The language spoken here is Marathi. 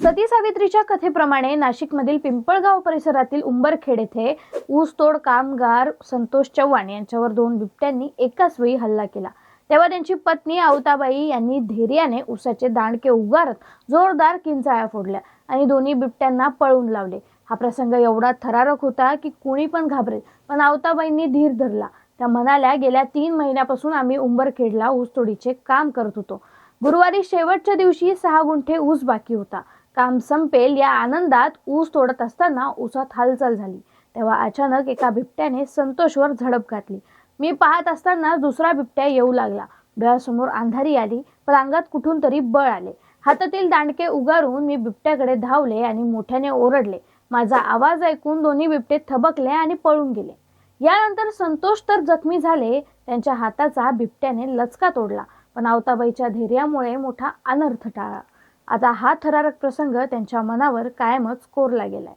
सती सावित्रीच्या कथेप्रमाणे नाशिकमधील पिंपळगाव परिसरातील उंबरखेड येथे ऊसतोड कामगार संतोष चव्हाण यांच्यावर 2 बिबट्यांनी एकाच वेळी हल्ला केला। तेव्हा त्यांची पत्नी आवताबाई यांनी धैर्याने ऊसाचे दांडके उगारत जोरदार किंचाळ्या फोडल्या आणि दोन्ही बिबट्यांना पळवून लावले। हा प्रसंग एवढा थरारक होता की कुणी पण घाबरेल, पण आवताबाईंनी धीर धरला। त्या म्हणाल्या, गेल्या 3 महिन्यापासून आम्ही उंबरखेडला ऊसतोडीचे काम करत होतो। गुरुवारी शेवटच्या दिवशी 6 गुंठे ऊस बाकी होता। काम संपेल या आनंदात ऊस तोडत असताना ऊसात हालचाल झाली, तेव्हा अचानक एका बिबट्याने संतोषवर झडप घातली। मी पाहत असताना दुसरा बिबट्या येऊ लागला। डोळ्यासमोर अंधारी आली, पण अंगात कुठून तरी बळ आले। हातातील दांडके उगारून मी बिबट्याकडे धावले आणि मोठ्याने ओरडले। माझा आवाज ऐकून दोन्ही बिबटे थबकले आणि पळून गेले। यानंतर संतोष तर जखमी झाले, त्यांच्या हाताचा बिबट्याने लचका तोडला, पण आवताबाईच्या धैर्यामुळे मोठा अनर्थ टाळला। आता हा थरारक प्रसंग त्यांच्या मनावर कायमच कोरला गेलाय।